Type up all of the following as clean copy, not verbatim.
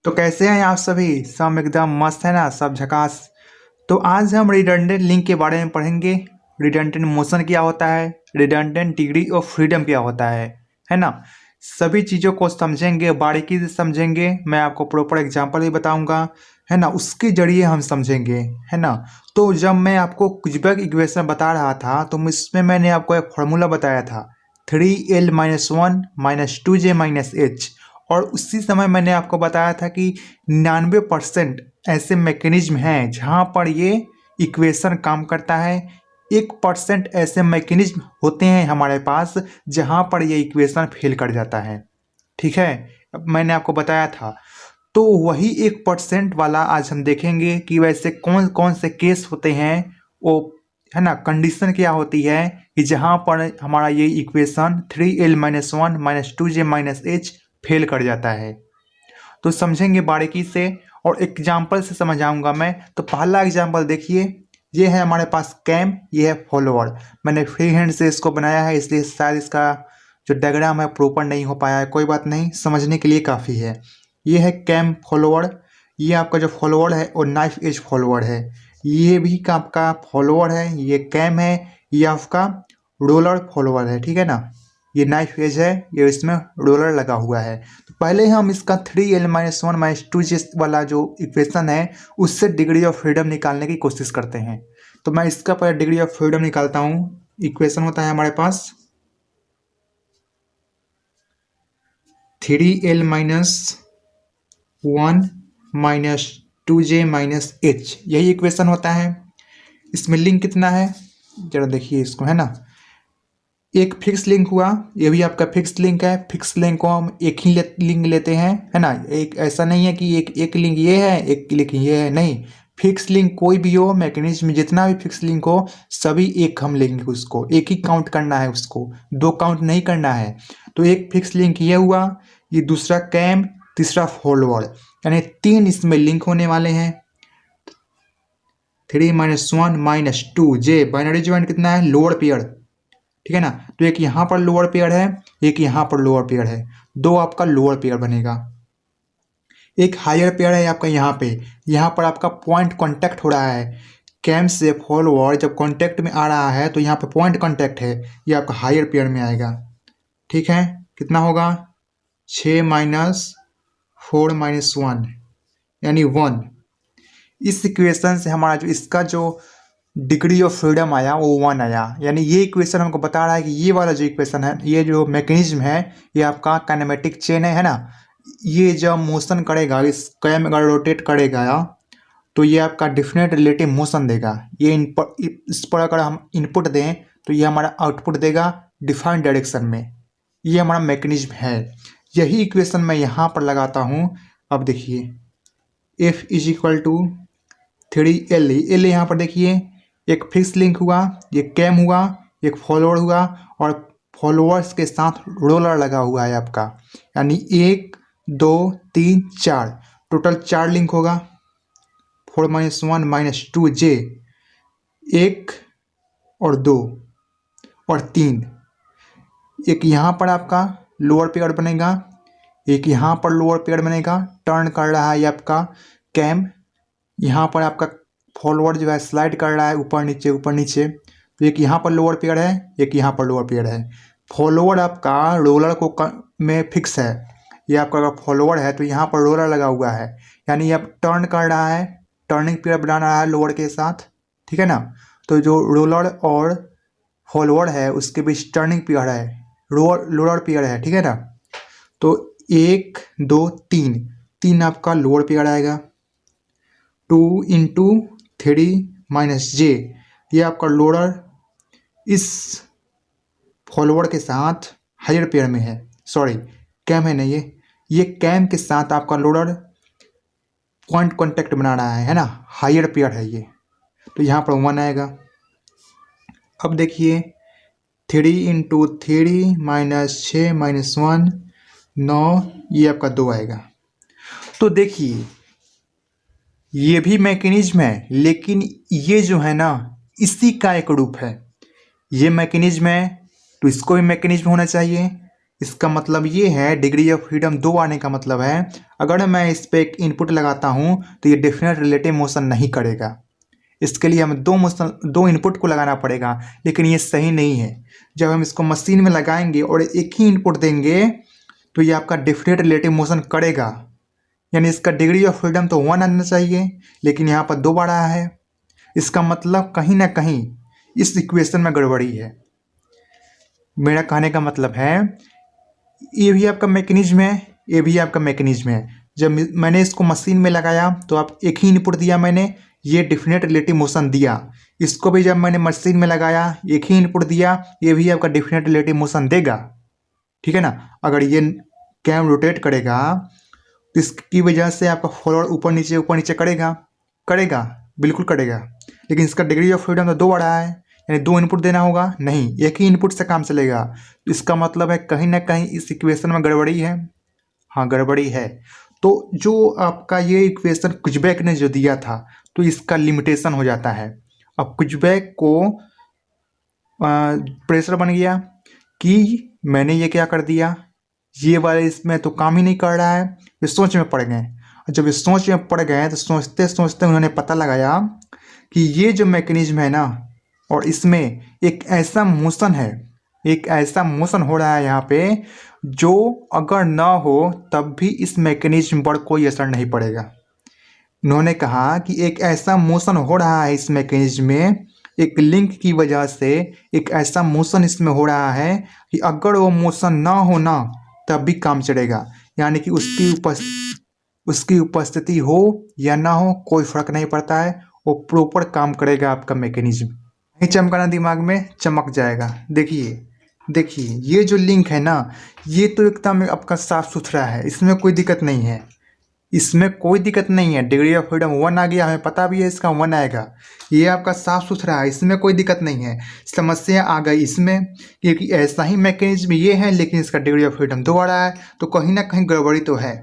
तो कैसे हैं आप सभी? सब एकदम मस्त है ना, सब झकास। तो आज हम रिडंडेंट लिंक के बारे में पढ़ेंगे। रिडंडेंट मोशन क्या होता है, रिडंडेंट डिग्री ऑफ फ्रीडम क्या होता है ना। सभी चीज़ों को समझेंगे, बारीकी से समझेंगे। मैं आपको प्रॉपर एग्जांपल भी बताऊंगा, है ना, उसके जरिए हम समझेंगे, है ना। तो जब मैं आपको कुजबर्ग इक्वेशन बता रहा था तो इसमें मैंने आपको एक फार्मूला बताया था, 3l-1 -2j-h। और उसी समय मैंने आपको बताया था कि 99% ऐसे मैकेनिज्म हैं जहाँ पर ये इक्वेशन काम करता है। 1% ऐसे मैकेनिज्म होते हैं हमारे पास जहाँ पर ये इक्वेशन फेल कर जाता है। ठीक है, अब मैंने आपको बताया था। तो वही 1% वाला आज हम देखेंगे कि वैसे कौन कौन से केस होते हैं, वो, है ना, कंडीशन क्या होती है कि जहाँ पर हमारा ये इक्वेशन 3l-1 -2j-h फेल कर जाता है। तो समझेंगे बारीकी से और एग्जाम्पल से समझाऊंगा मैं। तो पहला एग्जाम्पल देखिए, ये है हमारे पास कैम, ये है फॉलोअर। मैंने फ्री हैंड से इसको बनाया है, इसलिए शायद इसका जो डायग्राम है प्रॉपर नहीं हो पाया है। कोई बात नहीं, समझने के लिए काफ़ी है। ये है कैम फॉलोअर। ये आपका जो फॉलोअर है वो नाइफ एज फॉलोअर है। ये भी का आपका फॉलोअर है। ये कैम है, ये आपका रोलर फॉलोअर है। ठीक है ना, ये नाइफ एज है, ये इसमें रोलर लगा हुआ है। तो पहले हम इसका 3l-1 -2j वाला जो इक्वेशन है उससे डिग्री ऑफ फ्रीडम निकालने की कोशिश करते हैं। तो मैं इसका पहले डिग्री ऑफ फ्रीडम निकालता हूँ। इक्वेशन होता है हमारे पास 3l-1 -2j-h, यही इक्वेशन होता है। इसमें लिंक कितना है जरा देखिए इसको, है ना। एक फिक्स लिंक हुआ, ये भी आपका फिक्स लिंक है। फिक्स लिंक को हम एक ही लिंक लेते हैं, है ना। एक ऐसा नहीं है कि एक लिंक ये है एक लिंक ये है, नहीं। फिक्स लिंक कोई भी हो, मैकेनिज्म जितना भी फिक्स लिंक हो सभी एक हम लेंगे, उसको एक ही काउंट करना है, उसको दो काउंट नहीं करना है। तो एक फिक्स लिंक ये हुआ, ये दूसरा कैम, तीसरा फॉलोअर, यानी 3 इसमें लिंक होने वाले हैं। 3 -1 -2j बाइनरी ज्वाइंट कितना है, लोअर पेयर। ठीक है ना, तो एक यहाँ पर लोअर पेयर है, एक यहाँ पर लोअर पेयर है, दो आपका लोअर पेयर बनेगा। एक हायर पेयर है आपका यहाँ पर आपका पॉइंट कांटेक्ट हो रहा है। कैम से फॉलोअर जब कांटेक्ट में आ रहा है तो यहाँ पे पॉइंट कांटेक्ट है, ये आपका हायर पेयर में आएगा। ठीक है, कितना होगा, 6-4 -1 यानी 1। इस इक्वेशन से हमारा जो इसका जो डिग्री ऑफ फ्रीडम आया वो 1 आया। यानी ये इक्वेशन हमको बता रहा है कि ये वाला जो इक्वेशन है, ये जो मैकेनिज्म है, ये आपका काइनेमेटिक चेन है ना। ये जब मोशन करेगा, इस कैम अगर रोटेट करेगा तो ये आपका डिफिनेट रिलेटिव मोशन देगा। ये इस पर अगर हम इनपुट दें तो ये हमारा आउटपुट देगा डिफाइंड डायरेक्शन में। ये हमारा मैकेनिज्म है। यही इक्वेशन मैं यहाँ पर लगाता हूँ। अब देखिए, F = 3l। एल यहाँ पर देखिए, एक फिक्स लिंक हुआ, ये कैम हुआ, एक फॉलोअर हुआ, और फॉलोअर्स के साथ रोलर लगा हुआ है आपका। यानी 1 2 3 4, टोटल 4 लिंक होगा। 4 -1 -2j, 1 और 2 और 3। एक यहाँ पर आपका लोअर पेयर बनेगा, एक यहाँ पर लोअर पेयर बनेगा। टर्न कर रहा है ये आपका कैम, यहाँ पर आपका फॉलोअर जो है स्लाइड कर रहा है ऊपर नीचे ऊपर नीचे। तो एक यहाँ पर लोअर पेयर है, एक यहाँ पर लोअर पेयर है। फॉलोअर आपका रोलर में फिक्स है। ये आपका अगर फॉलोअर है तो यहाँ पर रोलर लगा हुआ है, यानी अब टर्न कर रहा है, टर्निंग पेयर बना रहा है लोअर के साथ। ठीक है ना, तो जो रोलर और फॉलोअर है उसके बीच टर्निंग पेयर है, रोलर पेयर है। ठीक है ना, तो 1 2 3 आपका लोअर पेयर आएगा। 2 × 3 - j, ये आपका लोअर इस फॉलोअर के साथ हायर पेयर में है। सॉरी, कैम है नहीं, ये कैम के साथ आपका लोअर पॉइंट कांटेक्ट बना रहा है ना, हायर पेयर है ये। तो यहाँ पर 1 आएगा। अब देखिए, 3 × 3 -6 -1 9, ये आपका 2 आएगा। तो देखिए, ये भी मैकेनिज्म है, लेकिन ये जो है ना इसी का एक रूप है। ये मैकेनिज्म है तो इसको भी मैकेनिज्म होना चाहिए, इसका मतलब ये है डिग्री ऑफ फ्रीडम 2 आने का मतलब है अगर मैं इस पर एक इनपुट लगाता हूँ तो ये डेफिनेट रिलेटिव मोशन नहीं करेगा। इसके लिए हमें दो इनपुट को लगाना पड़ेगा, लेकिन ये सही नहीं है। जब हम इसको मशीन में लगाएंगे और एक ही इनपुट देंगे तो ये आपका डेफिनेट रिलेटिव मोशन करेगा, यानी इसका डिग्री ऑफ फ्रीडम तो 1 आना चाहिए, लेकिन यहाँ पर 2 बार आया है। इसका मतलब कहीं ना कहीं इस इक्वेशन में गड़बड़ी है। मेरा कहने का मतलब है ये भी आपका मैकेनिज्म है, ये भी आपका मैकेनिज्म है। जब मैंने इसको मशीन में लगाया तो आप एक ही इनपुट दिया मैंने, ये डेफिनेट रिलेटिव मोशन दिया। इसको भी जब मैंने मशीन में लगाया एक ही इनपुट दिया, ये भी आपका डेफिनेट रिलेटिव मोशन देगा, ठीक है ना। अगर ये कैम रोटेट करेगा तो इसकी वजह से आपका फॉलोअर ऊपर नीचे करेगा बिल्कुल करेगा, लेकिन इसका डिग्री ऑफ फ्रीडम तो 2 बार आया है, यानी 2 इनपुट देना होगा, नहीं एक ही इनपुट से काम चलेगा। तो इसका मतलब है कहीं ना कहीं इस इक्वेशन में गड़बड़ी है। हाँ गड़बड़ी है। तो जो आपका ये इक्वेशन कुजबैक ने जो दिया था तो इसका लिमिटेशन हो जाता है। अब कुजबैक को प्रेशर बन गया कि मैंने ये क्या कर दिया, ये वाले इसमें तो काम ही नहीं कर रहा है। ये सोच में पड़ गए, जब इस सोच में पड़ गए तो सोचते सोचते उन्होंने पता लगाया कि ये जो मैकेनिज्म है ना, और इसमें एक ऐसा मोशन है, एक ऐसा मोशन हो रहा है यहाँ पे जो अगर ना हो तब भी इस मैकेनिज्म पर कोई असर नहीं पड़ेगा। उन्होंने कहा कि एक ऐसा मोशन हो रहा है इस मैकेनिज्म में, एक लिंक की वजह से एक ऐसा मोशन इसमें हो रहा है कि अगर वो मोशन ना हो ना तब भी काम चलेगा, यानी कि उसकी उपस्थिति हो या ना हो कोई फर्क नहीं पड़ता है, वो प्रॉपर काम करेगा आपका मैकेनिज्म। नहीं चमकाना दिमाग में चमक जाएगा। देखिए ये जो लिंक है ना, ये तो एकदम आपका साफ सुथरा है, इसमें कोई दिक्कत नहीं है, इसमें कोई दिक्कत नहीं है। डिग्री ऑफ फ्रीडम 1 आ गया, हमें पता भी है इसका 1 आएगा, ये आपका साफ सुथरा है, इसमें कोई दिक्कत नहीं है। समस्या आ गई इसमें क्योंकि ऐसा ही मैकेनिज्म ये है लेकिन इसका डिग्री ऑफ फ्रीडम 2 आ रहा है, तो कहीं ना कहीं गड़बड़ी तो है,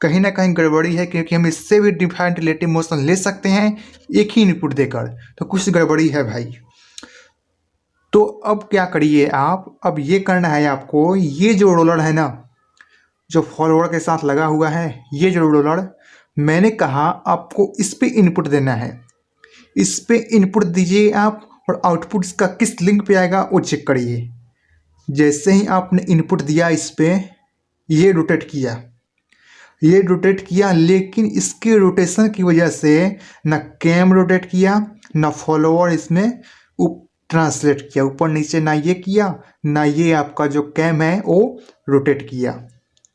कहीं ना कहीं गड़बड़ी है, क्योंकि हम इससे भी डिफाइंड रिलेटिव मोशन ले सकते हैं एक ही इनपुट देकर, तो कुछ गड़बड़ी है भाई। तो अब क्या करिए आप, अब ये करना है आपको, ये जो रोलर है ना जो फॉलोअर के साथ लगा हुआ है, ये जो रोलर मैंने कहा आपको इस पे इनपुट देना है, इस पे इनपुट दीजिए आप, और आउटपुट इसका किस लिंक पे आएगा वो चेक करिए। जैसे ही आपने इनपुट दिया इस पे, ये रोटेट किया, लेकिन इसके रोटेशन की वजह से न कैम रोटेट किया न फॉलोअर इसमें ट्रांसलेट किया ऊपर नीचे, ना ये किया ना ये आपका जो कैम है वो रोटेट किया।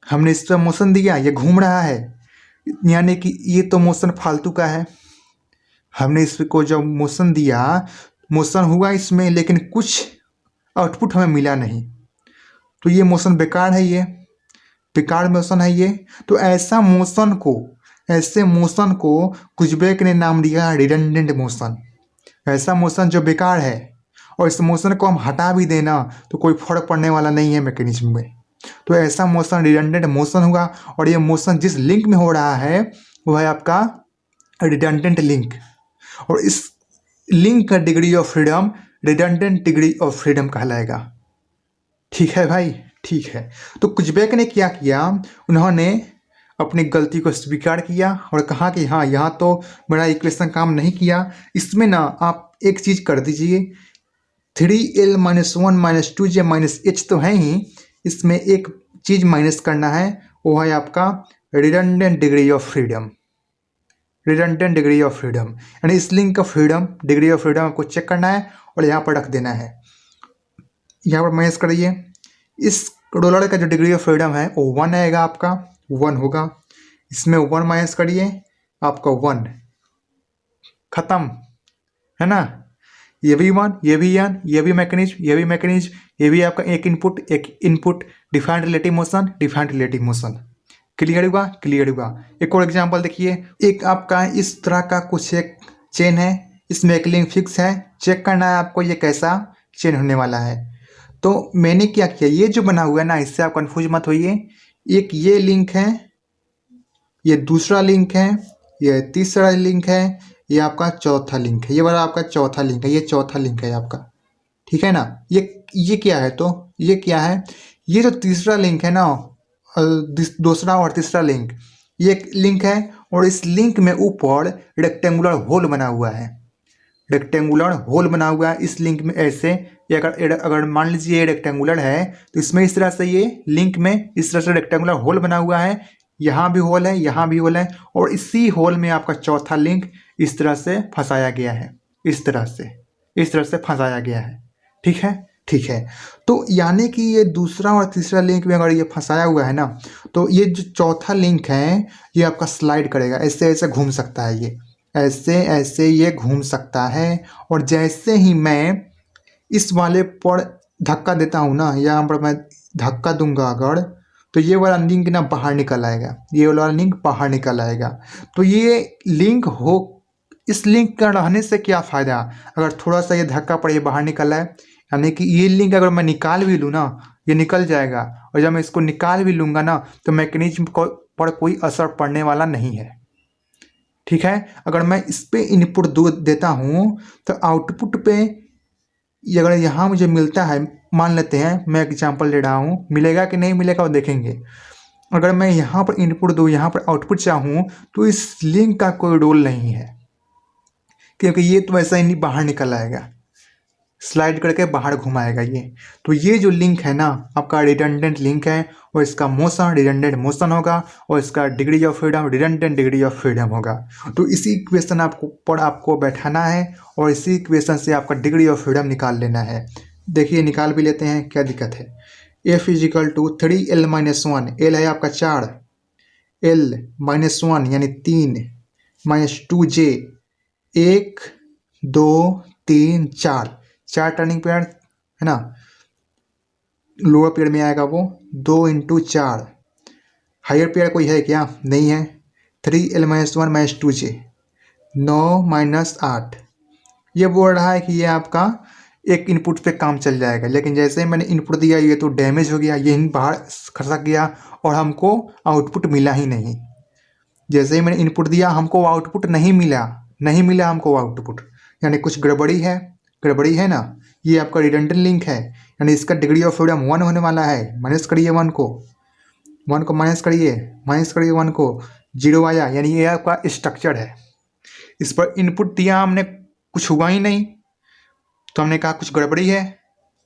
हमने इस पर मोशन दिया, ये घूम रहा है, यानी कि ये तो मोशन फालतू का है। हमने इसको जब मोशन दिया, मोशन हुआ इसमें, लेकिन कुछ आउटपुट हमें मिला नहीं, तो ये मोशन बेकार है, ये बेकार मोशन है ये। तो ऐसे मोशन को कुजबैक ने नाम दिया रिडंडेंट मोशन, ऐसा मोशन जो बेकार है, और इस मोशन को हम हटा भी देना तो कोई फर्क पड़ने वाला नहीं है मैकेनिज्म में। तो ऐसा मोशन रिडंडेंट मोशन होगा, और ये मोशन जिस लिंक में हो रहा है वो है आपका रिडंडेंट लिंक, और इस लिंक का degree of freedom redundant degree of freedom कहलाएगा। ठीक है भाई, ठीक है। तो कुजबैक ने क्या किया, उन्होंने अपनी गलती को स्वीकार किया और कहा कि हाँ यहाँ तो मेरा इक्वेशन काम नहीं किया, इसमें ना आप एक चीज़ कर दीजिए, 3l - 1 - 2j - h तो है ही, इसमें एक चीज़ माइनस करना है, वो है आपका redundant degree of freedom. Redundant degree of freedom यानी इस लिंक का फ्रीडम डिग्री ऑफ फ्रीडम आपको चेक करना है और यहाँ पर रख देना है। यहाँ पर माइनस करिए, इस रोलर का जो डिग्री ऑफ फ्रीडम है वो 1 आएगा, आपका 1 होगा, इसमें 1 माइनस करिए, आपका 1 खत्म, है ना। ये भी 1, ये भी 1, ये भी मैकेनिज्म, ये भी मैकेनिज्म, ये भी आपका एक input defined relative motion. Clear हुआ, क्लियर हुआ। एक और एग्जांपल देखिए, एक आपका इस तरह का कुछ एक चेन है, इसमें एक लिंक फिक्स है, चेक करना है आपको ये कैसा चेन होने वाला है। तो मैंने क्या किया, ये जो बना हुआ है ना, इससे आप कंफ्यूज मत होइए, एक ये लिंक है, ये दूसरा लिंक है, ये तीसरा लिंक है, ये आपका चौथा लिंक है, ये वाला आपका चौथा लिंक है, ये चौथा लिंक है आपका, ठीक है ना। ये क्या है, तो ये क्या है, ये जो तीसरा लिंक है ना, दूसरा और तीसरा लिंक, ये एक लिंक है और इस लिंक में ऊपर रेक्टेंगुलर होल बना हुआ है, रेक्टेंगुलर होल बना हुआ है इस लिंक में। ऐसे ये अगर मान लीजिए ये रेक्टेंगुलर है तो इसमें इस तरह से ये लिंक में इस तरह से रेक्टेंगुलर होल बना हुआ है, यहाँ भी होल है, यहाँ भी होल है, और इसी होल में आपका चौथा लिंक इस तरह से फंसाया गया है, इस तरह से फंसाया गया है। ठीक है, ठीक है। तो यानी कि ये दूसरा और तीसरा लिंक में अगर ये फंसाया हुआ है ना, तो ये जो चौथा लिंक है ये आपका स्लाइड करेगा, ऐसे ऐसे घूम सकता है, ये ऐसे ऐसे ये घूम सकता है। और जैसे ही मैं इस वाले पर धक्का देता हूँ ना, यहाँ पर मैं धक्का दूंगा अगर, तो ये वाला लिंक ना बाहर निकल आएगा, ये वाला लिंक बाहर निकल आएगा। तो ये लिंक हो, इस लिंक का रहने से क्या फ़ायदा, अगर थोड़ा सा ये धक्का पड़े ये बाहर निकल आए, यानी कि ये लिंक अगर मैं निकाल भी लूँ ना, ये निकल जाएगा, और जब मैं इसको निकाल भी लूँगा ना तो मैकेनिज्म पर कोई असर पड़ने वाला नहीं है। ठीक है, अगर मैं इस पर इनपुट देता हूँ तो आउटपुट पे ये अगर यहाँ मुझे मिलता है, मान लेते हैं मैं एग्जांपल ले रहा हूँ, मिलेगा कि नहीं मिलेगा वो देखेंगे। अगर मैं यहाँ पर इनपुट दूँ, यहाँ पर आउटपुट चाहूँ, तो इस लिंक का कोई रोल नहीं है, क्योंकि ये तो वैसा ही नहीं बाहर निकल आएगा, स्लाइड करके बाहर घुमाएगा ये। तो ये जो लिंक है ना आपका रिडंडेंट लिंक है, और इसका मोशन रिडंडेंट मोशन होगा, और इसका degree of freedom redundant degree of freedom होगा। तो इसी इक्वेशन आपको बैठाना है, और इसी इक्वेशन से आपका डिग्री ऑफ फ्रीडम निकाल लेना है। देखिए निकाल भी लेते हैं, क्या दिक्कत है। F is equal to 3L-1, L है आपका 4, L-1 यानी 3 -2J, 1 2 3 4 टर्निंग पेयर है ना, लोअर पेयर में आएगा वो 2 × 4। हायर पेयर कोई है क्या, नहीं है। 3L-1 -2J 9 - 8। ये बोल रहा है कि ये आपका एक इनपुट पे काम चल जाएगा, लेकिन जैसे ही मैंने इनपुट दिया ये तो डैमेज हो गया, ये बाहर खसक गया और हमको आउटपुट मिला ही नहीं। जैसे ही मैंने इनपुट दिया हमको आउटपुट नहीं मिला हमको आउटपुट, यानी कुछ गड़बड़ी है ना। ये आपका रिडंडेंट लिंक है, यानी इसका डिग्री ऑफ फ्रीडम 1 होने वाला है। माइनस करिए 1 को माइनस करिए 1 को, 0 आया, यानी ये आपका स्ट्रक्चर है। इस पर इनपुट दिया हमने, कुछ हुआ ही नहीं, तो हमने कहा कुछ गड़बड़ी है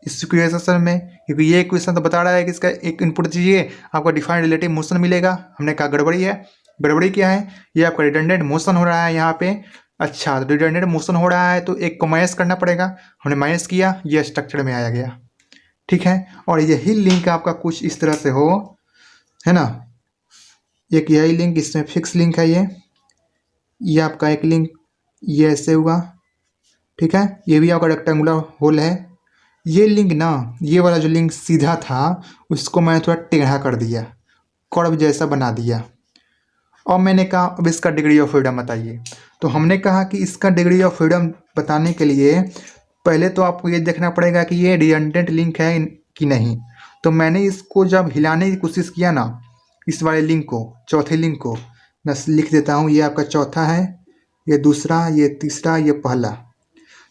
इस इक्वेशन में, क्योंकि ये इक्वेशन तो बता रहा है कि इसका एक इनपुट दीजिए आपको डिफाइंड रिलेटिव मोशन मिलेगा। हमने कहा गड़बड़ी है। गड़बड़ी क्या है, ये आपका रिडंडेंट मोशन हो रहा है यहाँ पे। अच्छा, तो रिडंडेंट मोशन हो रहा है तो एक को माइनस करना पड़ेगा, हमने माइनस किया, ये स्ट्रक्चर में आया गया। ठीक है, और यही लिंक आपका कुछ इस तरह से हो, है ना। एक यही लिंक, इसमें फिक्स लिंक है ये आपका एक लिंक, ये ऐसे हुआ। ठीक है, ये भी आपका रेक्टेंगुलर होल है। ये लिंक ना, ये वाला जो लिंक सीधा था उसको मैंने थोड़ा टेढ़ा कर दिया, कर्व जैसा बना दिया, और मैंने कहा अब इसका डिग्री ऑफ फ्रीडम बताइए। तो हमने कहा कि इसका डिग्री ऑफ फ्रीडम बताने के लिए पहले तो आपको ये देखना पड़ेगा कि ये रिडंडेंट लिंक है कि नहीं। तो मैंने इसको जब हिलाने की कोशिश किया ना, इस वाले लिंक को, चौथे लिंक को मैं लिख देता हूँ, ये आपका चौथा है, ये दूसरा, ये तीसरा, ये पहला।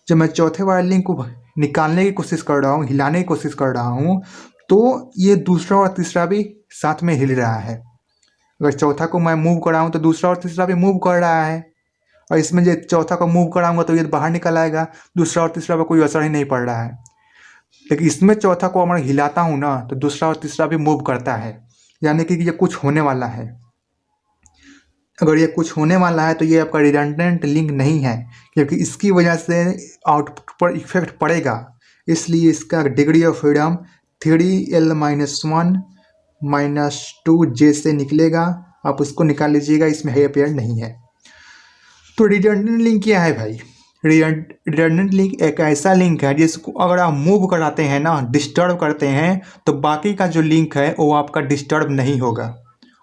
जब मैं चौथे वाले लिंक को निकालने की कोशिश कर रहा हूँ, हिलाने की कोशिश कर रहा हूँ, तो ये दूसरा और तीसरा भी साथ में हिल रहा है। अगर चौथा को मैं मूव कराऊँ तो दूसरा और तीसरा भी मूव कर रहा है, और इसमें जो चौथा को मूव कराऊंगा तो ये बाहर निकल आएगा, दूसरा और तीसरा पर कोई असर ही नहीं पड़ रहा है। लेकिन इसमें चौथा को मैं हिलाता हूँ ना तो दूसरा और तीसरा भी मूव करता है, यानी कि ये कुछ होने वाला है। अगर ये कुछ होने वाला है तो ये आपका रिडंडेंट लिंक नहीं है, क्योंकि इसकी वजह से आउटपुट पर इफेक्ट पड़ेगा। इसलिए इसका degree of freedom 3L-1 -2J से निकलेगा। आप उसको निकाल लीजिएगा, इसमें हायर पेयर नहीं है। तो रिडंडेंट लिंक क्या है भाई, रिडंडेंट लिंक एक ऐसा लिंक है जिसको अगर आप मूव कराते हैं ना, डिस्टर्ब करते हैं, तो बाकी का जो लिंक है वो आपका डिस्टर्ब नहीं होगा।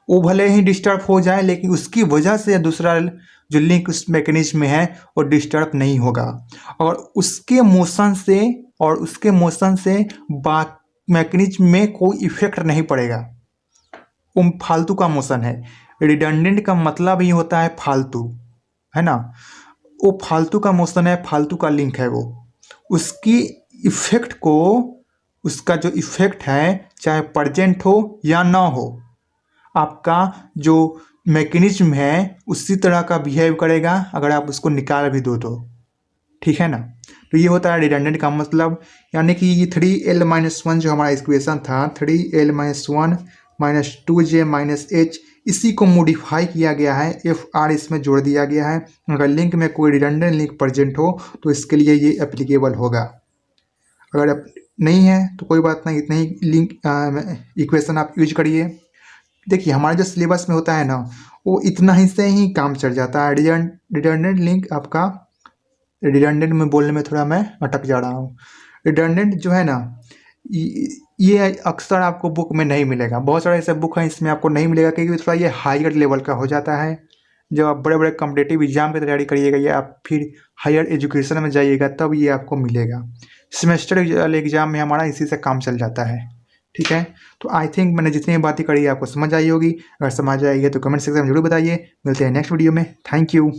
वो भले ही डिस्टर्ब हो जाए लेकिन उसकी वजह से दूसरा जो लिंक उस मैकेनिज्म में है वो डिस्टर्ब नहीं होगा, और उसके मोशन से मैकेनिज्म में कोई इफेक्ट नहीं पड़ेगा। वो फालतू का मोशन है। रिडंडेंट का मतलब ही होता है फालतू, है ना। वो फालतू का मोशन है, फालतू का लिंक है वो। उसकी इफेक्ट को उसका जो इफ़ेक्ट है चाहे प्रेजेंट हो या ना हो, आपका जो मैकेनिज्म है उसी तरह का बिहेव करेगा अगर आप उसको निकाल भी दो तो, ठीक है ना। तो ये होता है रिडंडेंट का मतलब, यानी कि ये 3l-1 जो हमारा इक्वेशन था 3l-1 minus 2j minus h, इसी को मॉडिफाई किया गया है, fr इसमें जोड़ दिया गया है। अगर लिंक में कोई रिडंडेंट लिंक प्रेजेंट हो तो इसके लिए ये एप्लीकेबल होगा। अगर नहीं है तो कोई बात नहीं, इतना ही लिंक इक्वेशन आप यूज करिए। देखिए हमारे जो सिलेबस में होता है ना वो इतना ही से ही काम चल जाता है। रिडंडेंट लिंक आपका, रिडंडेंट में बोलने में थोड़ा मैं अटक जा रहा हूँ। रिडंडेंट जो है ना ये अक्सर आपको बुक में नहीं मिलेगा, बहुत सारे ऐसे बुक हैं इसमें आपको नहीं मिलेगा क्योंकि थोड़ा ये हायर लेवल का हो जाता है। जब आप बड़े बड़े कॉम्पिटेटिव एग्जाम की तैयारी करिएगा या आप फिर हायर एजुकेशन में जाइएगा तब ये आपको मिलेगा। सेमेस्टर एग्जाम में हमारा इसी से काम चल जाता है, ठीक है। तो आई थिंक मैंने जितनी बातें करी आपको समझ आई होगी। अगर समझ आई है तो कमेंट सेक्शन में जरूर बताइए। मिलते हैं नेक्स्ट वीडियो में। Thank you.